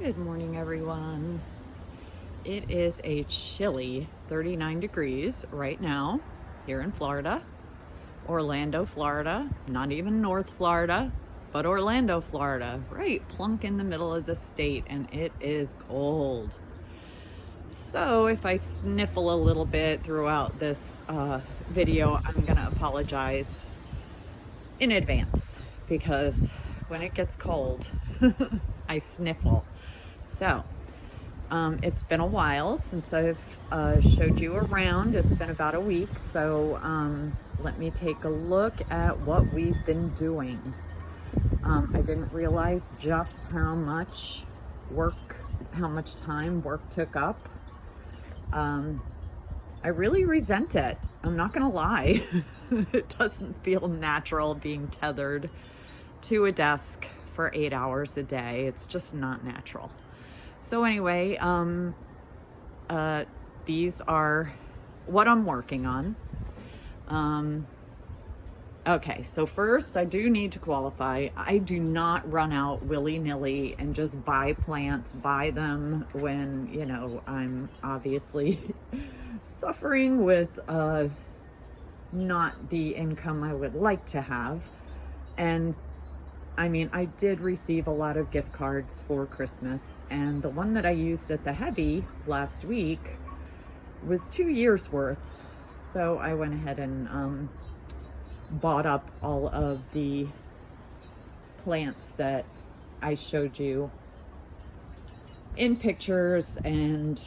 Good morning, everyone. It is a chilly 39 degrees right now here in Florida, Orlando, Florida, not even North Florida, but Orlando, Florida, right plunk in the middle of the state, and it is cold. So if I sniffle a little bit throughout this video, I'm gonna apologize in advance because when it gets cold, I sniffle. So it's been a while since I've showed you around. It's been about a week, so let me take a look at what we've been doing. I didn't realize just how much time work took up. I really resent it. I'm not gonna lie. It doesn't feel natural being tethered to a desk for 8 hours a day. It's just not natural. So anyway, these are what I'm working on. Okay, so first I do need to qualify. I do not run out willy-nilly and just buy plants, buy them when, you know, I'm obviously suffering with not the income I would like to have. And I mean, I did receive a lot of gift cards for Christmas, and the one that I used at the Heavy last week was 2 years worth. So I went ahead and bought up all of the plants that I showed you in pictures and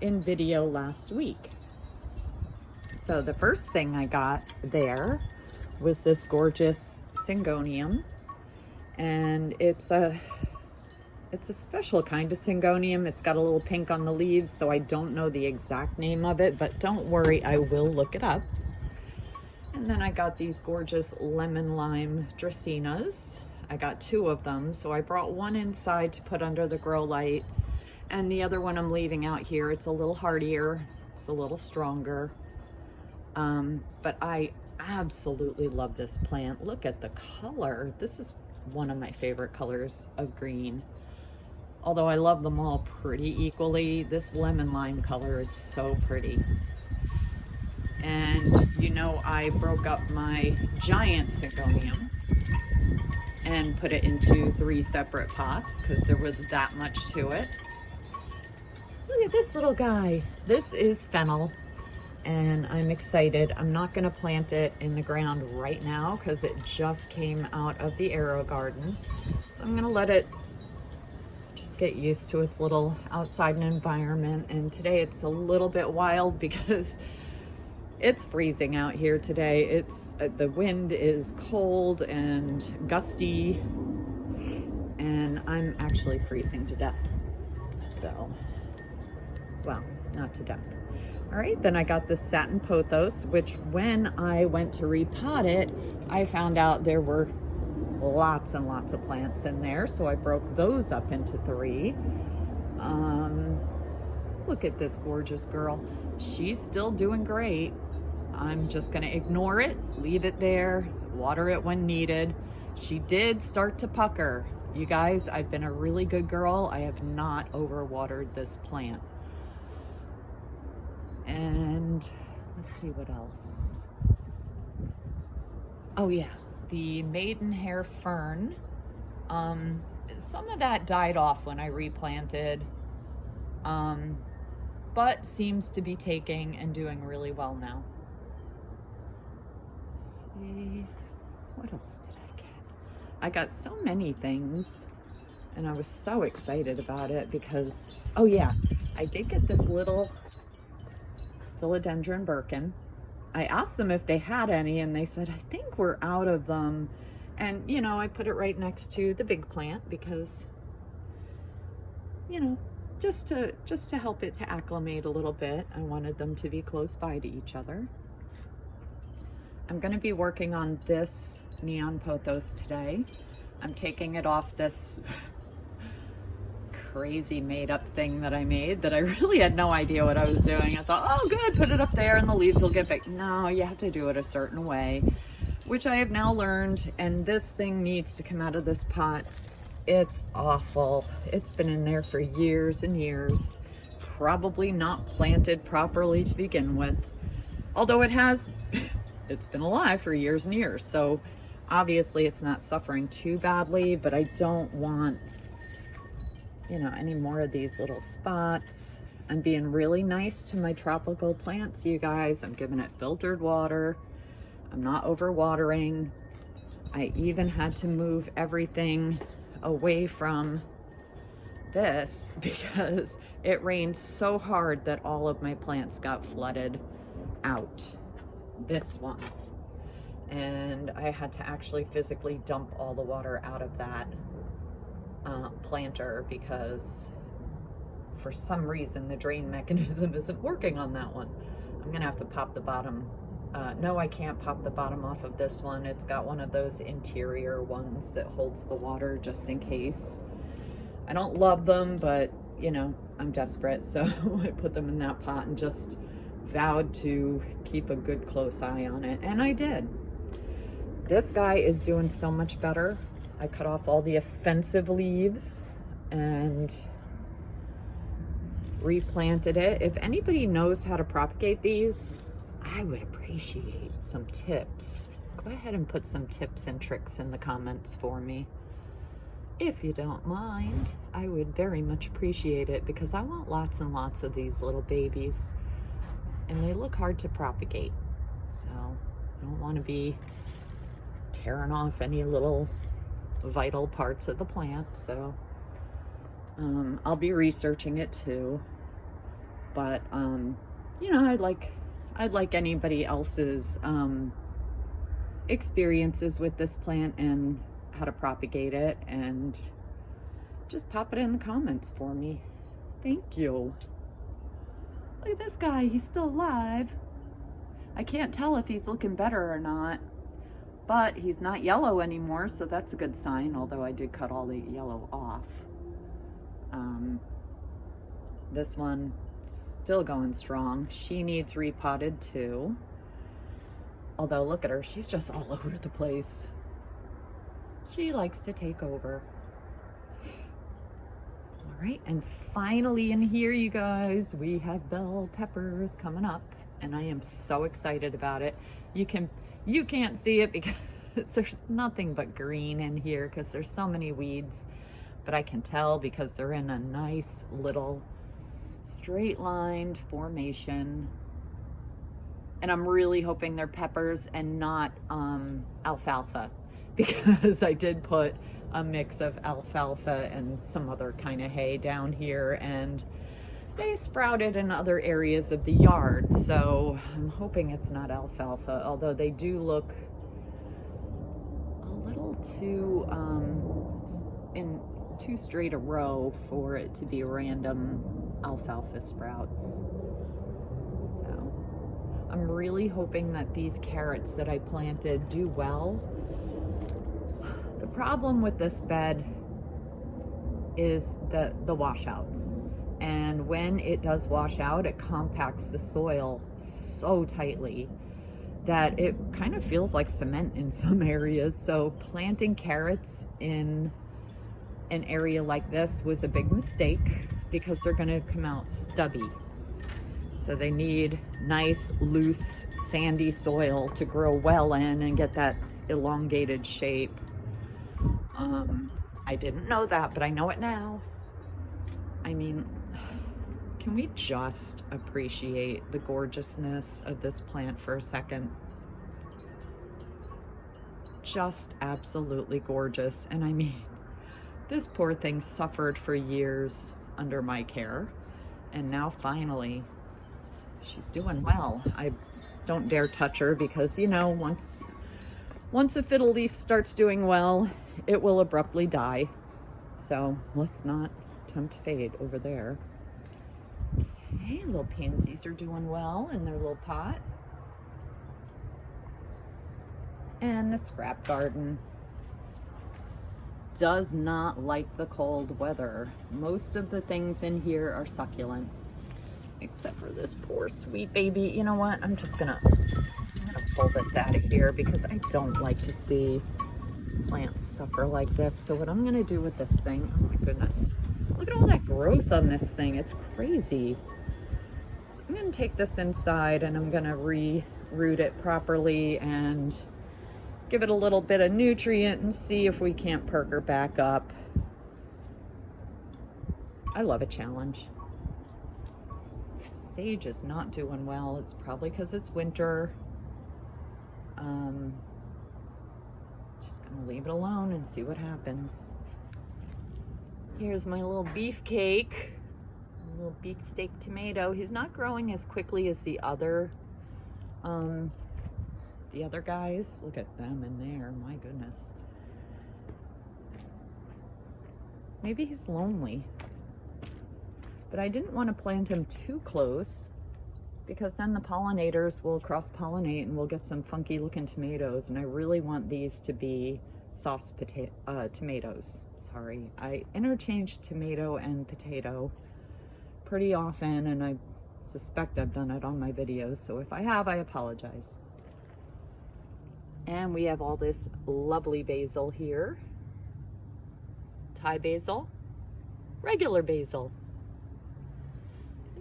in video last week. So the first thing I got there was this gorgeous Syngonium. And it's a special kind of Syngonium. It's got a little pink on the leaves, so I don't know the exact name of it, but don't worry, I will look it up. And then I got these gorgeous lemon lime Dracaenas. I got 2 of them, so I brought one inside to put under the grow light, and the other one I'm leaving out here. It's a little hardier, it's a little stronger, but I absolutely love this plant. Look at the color. This is one of my favorite colors of green. Although I love them all pretty equally, this lemon lime color is so pretty. And you know, I broke up my giant Syngonium and put it into 3 separate pots because there was that much to it. Look at this little guy. This is fennel, and I'm excited. I'm not going to plant it in the ground right now because it just came out of the AeroGarden. So I'm going to let it just get used to its little outside environment. And today it's a little bit wild because it's freezing out here today. It's the wind is cold and gusty, and I'm actually freezing to death. So, well, not to death. All right, then I got this satin pothos, which when I went to repot it, I found out there were lots and lots of plants in there, so I broke those up into 3. Look at this gorgeous girl. She's still doing great. I'm just gonna ignore it, leave it there, water it when needed. She did start to pucker. You guys, I've been a really good girl. I have not overwatered this plant. And let's see what else. Oh yeah, the maidenhair fern. Some of that died off when I replanted, but seems to be taking and doing really well now. Let's see, what else did I get? I got so many things, and I was so excited about it because, oh yeah, I did get this little philodendron Birkin. I asked them if they had any, and they said, I think we're out of them. And you know, I put it right next to the big plant because, you know, just to help it to acclimate a little bit. I wanted them to be close by to each other. I'm going to be working on this neon pothos today. I'm taking it off this crazy made-up thing that I made that I really had no idea what I was doing. I thought, oh good, put it up there and the leaves will get big. No, you have to do it a certain way, which I have now learned, and this thing needs to come out of this pot It's awful. It's been in there for years and years. Probably not planted properly to begin with. Although it has, it's been alive for years and years. So obviously it's not suffering too badly, but I don't want, you know, any more of these little spots. I'm being really nice to my tropical plants, you guys. I'm giving it filtered water. I'm not overwatering. I even had to move everything away from this because it rained so hard that all of my plants got flooded out. This one. And I had to actually physically dump all the water out of that planter because for some reason the drain mechanism isn't working on that one. I'm gonna have to pop the bottom. No, I can't pop the bottom off of this one. It's got one of those interior ones that holds the water just in case. I don't love them, but you know, I'm desperate, so I put them in that pot and just vowed to keep a good close eye on it, and I did. This guy is doing so much better. I cut off all the offensive leaves and replanted it. If anybody knows how to propagate these, I would appreciate some tips. Go ahead and put some tips and tricks in the comments for me. If you don't mind, I would very much appreciate it because I want lots and lots of these little babies and they look hard to propagate. So I don't want to be tearing off any little vital parts of the plant. So I'll be researching it too, but you know, I'd like anybody else's experiences with this plant and how to propagate it, and just pop it in the comments for me. Thank you. Look at this guy, he's still alive. I can't tell if he's looking better or not, but he's not yellow anymore, so that's a good sign, although I did cut all the yellow off. This one still going strong. She needs repotted too. Although look at her, she's just all over the place. She likes to take over. All right, and finally in here, you guys, we have bell peppers coming up, and I am so excited about it. You can't see it because there's nothing but green in here because there's so many weeds, but I can tell because they're in a nice little straight lined formation, and I'm really hoping they're peppers and not alfalfa, because I did put a mix of alfalfa and some other kind of hay down here and they sprouted in other areas of the yard, so I'm hoping it's not alfalfa, although they do look a little too in too straight a row for it to be random alfalfa sprouts. So I'm really hoping that these carrots that I planted do well. The problem with this bed is the washouts, and when it does wash out, it compacts the soil so tightly that it kind of feels like cement in some areas. So planting carrots in an area like this was a big mistake because they're going to come out stubby. So they need nice, loose, sandy soil to grow well in and get that elongated shape. I didn't know that, but I know it now. I mean, can we just appreciate the gorgeousness of this plant for a second? Just absolutely gorgeous. And I mean, this poor thing suffered for years under my care, and now finally she's doing well. I don't dare touch her because, you know, once a fiddle leaf starts doing well, it will abruptly die. So let's not tempt fate over there. Okay, little pansies are doing well in their little pot. And the scrap garden does not like the cold weather. Most of the things in here are succulents, except for this poor sweet baby. You know what? I'm gonna pull this out of here because I don't like to see plants suffer like this. So what I'm gonna do with this thing, oh my goodness, look at all that growth on this thing. It's crazy. So I'm gonna take this inside and I'm gonna re-root it properly and give it a little bit of nutrient and see if we can't perk her back up. I love a challenge. Sage is not doing well. It's probably because it's winter. Just gonna leave it alone and see what happens. Here's my little beefcake, a little beefsteak tomato. He's not growing as quickly as the other guys. Look at them in there, my goodness. Maybe he's lonely. But I didn't want to plant him too close because then the pollinators will cross-pollinate and we'll get some funky looking tomatoes. And I really want these to be sauce tomatoes. Sorry, I interchange tomato and potato pretty often, and I suspect I've done it on my videos. So if I have, I apologize. And we have all this lovely basil here. Thai basil, regular basil.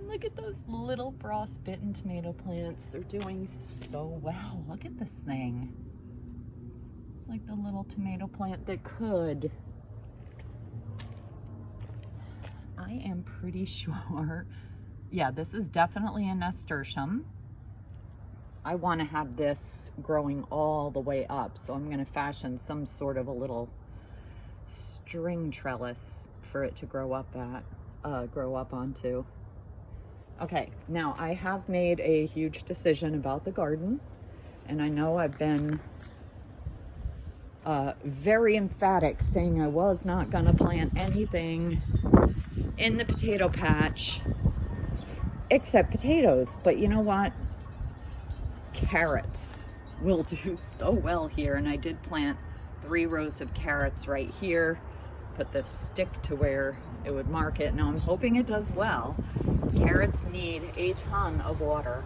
Look at those little frostbitten tomato plants. They're doing so well. Look at this thing. It's like the little tomato plant that could. I am pretty sure. Yeah, this is definitely a nasturtium. I want to have this growing all the way up. So I'm going to fashion some sort of a little string trellis for it to grow up onto. Okay, now I have made a huge decision about the garden, and I know I've been very emphatic saying I was not gonna plant anything in the potato patch except potatoes, but you know what? Carrots will do so well here, and I did plant 3 rows of carrots right here, put this stick to where it would mark it. Now I'm hoping it does well. Carrots need a ton of water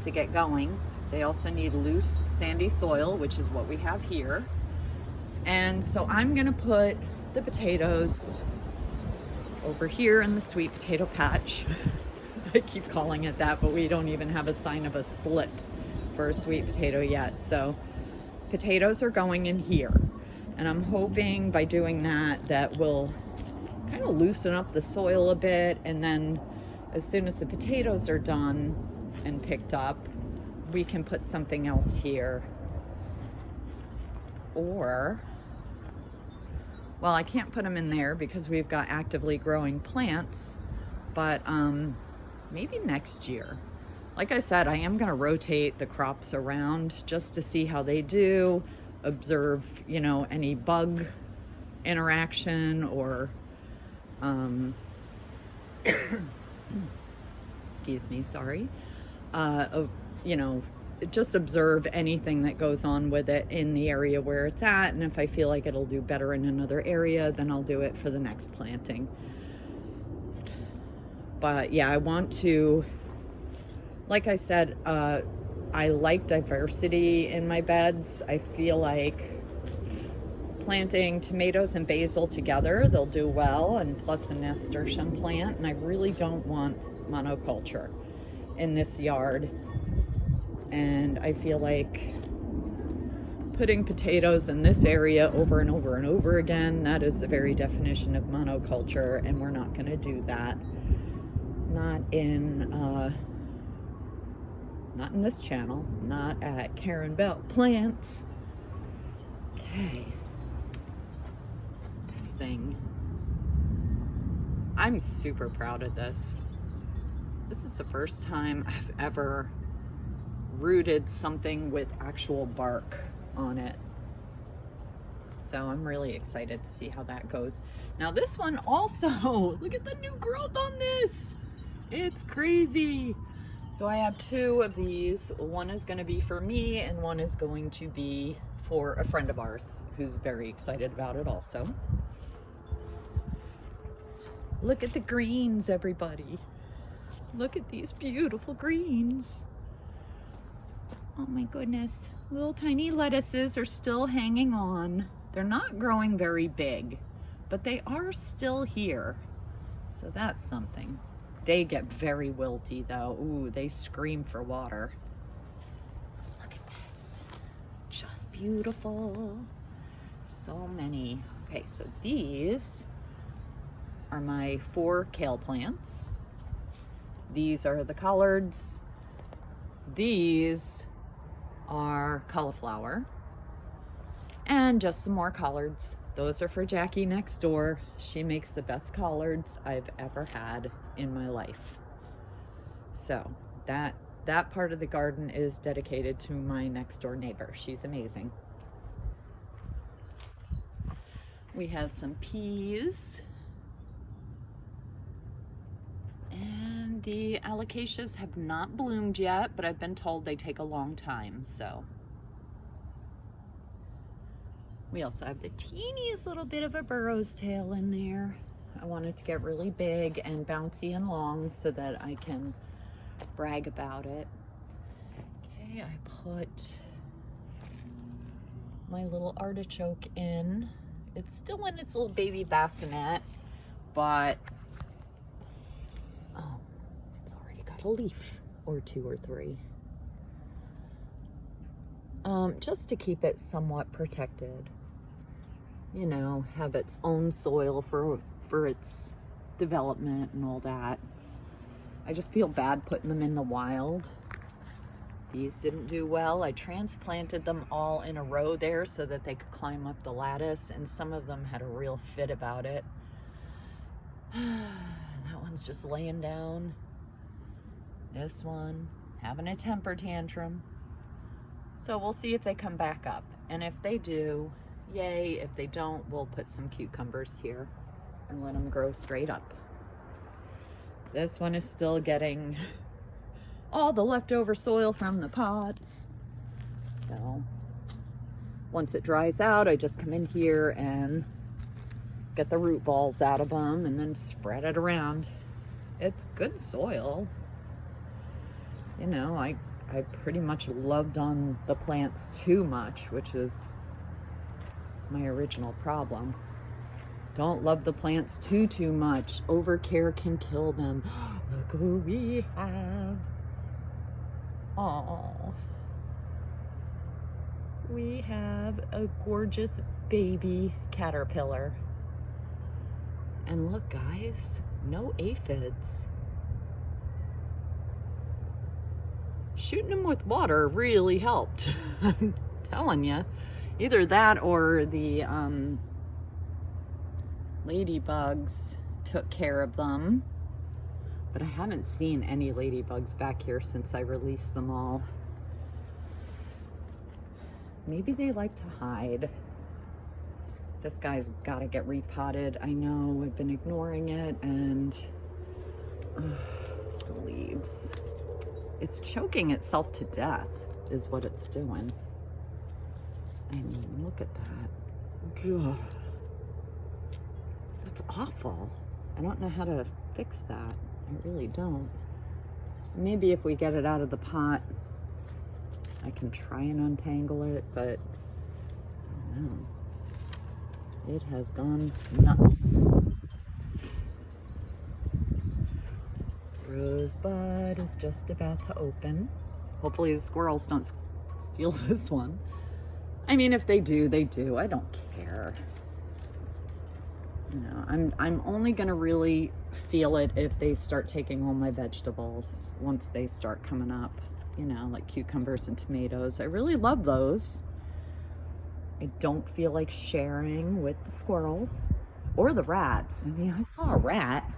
to get going. They also need loose, sandy soil, which is what we have here. And so I'm gonna put the potatoes over here in the sweet potato patch. I keep calling it that, but we don't even have a sign of a slip for a sweet potato yet. So potatoes are going in here. And I'm hoping by doing that, that will kind of loosen up the soil a bit, and then as soon as the potatoes are done and picked up, we can put something else here. Or, well, I can't put them in there because we've got actively growing plants, but maybe next year. Like I said, I am gonna rotate the crops around just to see how they do, observe, you know, any bug interaction or excuse me, sorry, you know, just observe anything that goes on with it in the area where it's at, and if I feel like it'll do better in another area, then I'll do it for the next planting. But yeah, I want to, like I said, I like diversity in my beds. I feel like planting tomatoes and basil together, they'll do well, and plus a nasturtium plant, and I really don't want monoculture in this yard. And I feel like putting potatoes in this area over and over and over again, that is the very definition of monoculture, and we're not going to do that. Not in this channel, not at Karen Bell Plants. Okay. This thing. I'm super proud of this. This is the first time I've ever rooted something with actual bark on it. So I'm really excited to see how that goes. Now this one also, look at the new growth on this. It's crazy. So I have 2 of these. One is going to be for me and one is going to be for a friend of ours who's very excited about it also. Look at the greens, everybody. Look at these beautiful greens. Oh my goodness. Little tiny lettuces are still hanging on. They're not growing very big, but they are still here. So that's something. They get very wilty though. Ooh, they scream for water. Look at this. Just beautiful. So many. Okay, so these are my 4 kale plants. These are the collards. These are cauliflower. And just some more collards. Those are for Jackie next door. She makes the best collards I've ever had in my life. So that part of the garden is dedicated to my next door neighbor. She's amazing. We have some peas. And the alocasias have not bloomed yet, but I've been told they take a long time, so. We also have the teeniest little bit of a burro's tail in there. I want it to get really big and bouncy and long so that I can brag about it. Okay, I put my little artichoke in. It's still in its little baby bassinet, but it's already got a leaf or 2 or 3. Just to keep it somewhat protected. You know, have its own soil for its development and all that. I just feel bad putting them in the wild. These didn't do well. I transplanted them all in a row there so that they could climb up the lattice, and some of them had a real fit about it. That one's just laying down. This one having a temper tantrum. So we'll see if they come back up, and if they do, yay. If they don't, we'll put some cucumbers here and let them grow straight up. This one is still getting all the leftover soil from the pots. So once it dries out, I just come in here and get the root balls out of them and then spread it around. It's good soil. You know, I pretty much loved on the plants too much, which is my original problem. Don't love the plants too much. Overcare can kill them. Look who we have. Oh, we have a gorgeous baby caterpillar. And look, guys, no aphids. Shooting them with water really helped. I'm telling you. Either that or the ladybugs took care of them. But I haven't seen any ladybugs back here since I released them all. Maybe they like to hide. This guy's got to get repotted. I know I've been ignoring it, and the leaves. It's choking itself to death is what it's doing. I mean, look at that. Ugh. That's awful. I don't know how to fix that. I really don't. Maybe if we get it out of the pot, I can try and untangle it, but I don't know. It has gone nuts. Rosebud is just about to open. Hopefully the squirrels don't steal this one. I mean, if they do, they do. I don't care. You know, I'm only gonna really feel it if they start taking all my vegetables once they start coming up, you know, like cucumbers and tomatoes. I really love those. I don't feel like sharing with the squirrels or the rats. I mean, I saw a rat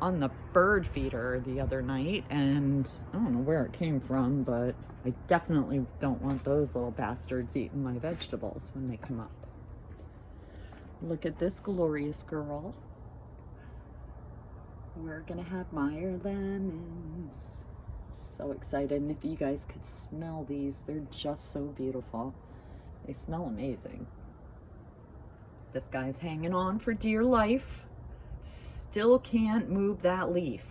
on the bird feeder the other night, and I don't know where it came from, but I definitely don't want those little bastards eating my vegetables when they come up. Look at this glorious girl. We're gonna have Meyer lemons. So excited, and if you guys could smell these, they're just so beautiful. They smell amazing. This guy's hanging on for dear life. Still can't move that leaf.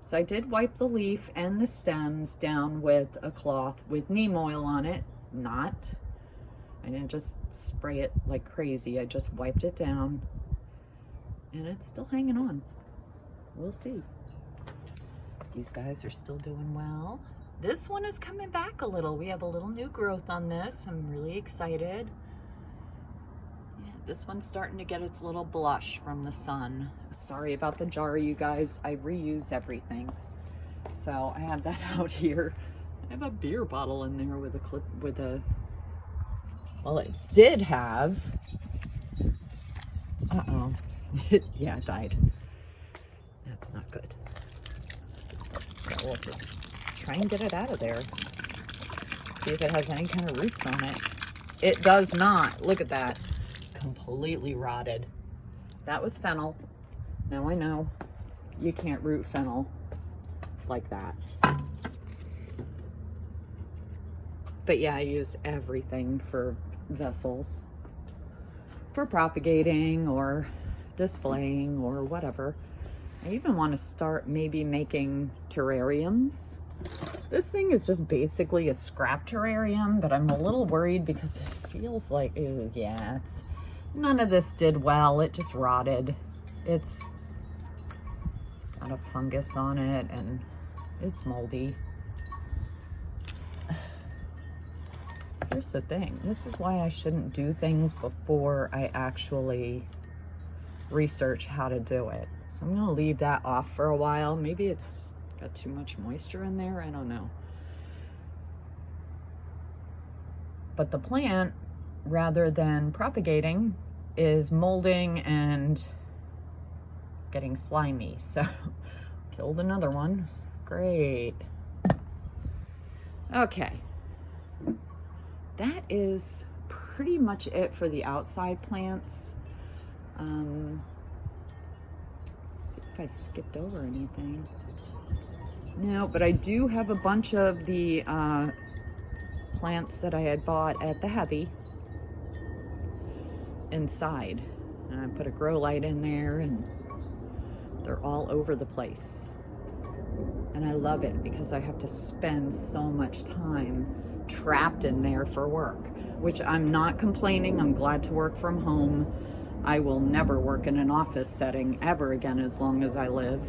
So I did wipe the leaf and the stems down with a cloth with neem oil on it. I didn't just spray it like crazy. I just wiped it down, and it's still hanging on. We'll see. These guys are still doing well. This one is coming back a little. We have a little new growth on this. I'm really excited. Yeah, this one's starting to get its little blush from the sun. Sorry about the jar, you guys. I reuse everything. So I have that out here. I have a beer bottle in there with a clip, well, it did have, yeah, it died. That's not good. So we'll just try and get it out of there. See if it has any kind of roots on it. It does not. Look at that. Completely rotted. That was fennel. Now I know you can't root fennel like that. But yeah, I use everything for vessels, for propagating or displaying or whatever. I even want to start maybe making terrariums. This thing is just basically a scrap terrarium, but I'm a little worried because it feels like, ooh, yeah, none of this did well. It just rotted. It's got a fungus on it and it's moldy. Here's the thing. This is why I shouldn't do things before I actually research how to do it. So I'm going to leave that off for a while. Maybe it's got too much moisture in there. I don't know. But the plant, rather than propagating, is molding and getting slimy. So killed another one. Great. Okay. That is pretty much it for the outside plants. See if I skipped over anything. No, but I do have a bunch of the plants that I had bought at the Heavy inside. And I put a grow light in there and they're all over the place. And I love it because I have to spend so much time trapped in there for work, which I'm not complaining. I'm glad to work from home. I will never work in an office setting ever again as long as I live.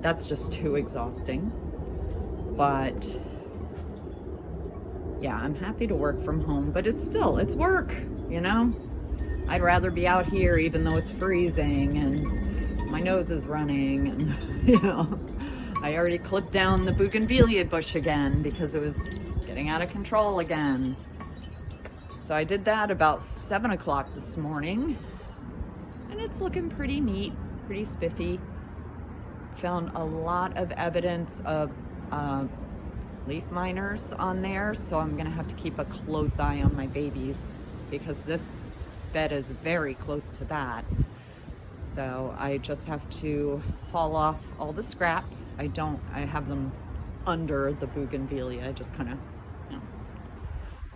That's just too exhausting. But yeah, I'm happy to work from home, but it's work, you know? I'd rather be out here even though it's freezing and my nose is running and, you know, I already clipped down the bougainvillea bush again because it was getting out of control again. So I did that about 7 o'clock this morning and it's looking pretty neat, pretty spiffy. Found a lot of evidence of leaf miners on there, so I'm gonna have to keep a close eye on my babies because this bed is very close to that. So I just have to haul off all the scraps. I have them under the bougainvillea. I just kind of, you know,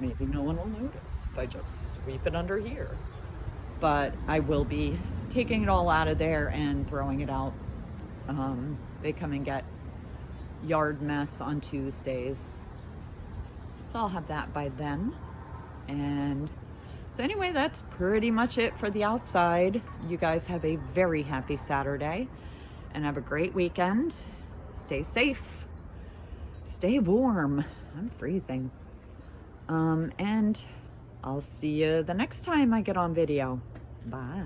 maybe no one will notice if I just sweep it under here. But I will be taking it all out of there and throwing it out. They come and get yard mess on Tuesdays. So I'll have that by then. And so anyway, that's pretty much it for the outside. You guys have a very happy Saturday and have a great weekend. Stay safe. Stay warm. I'm freezing. And I'll see you the next time I get on video. Bye.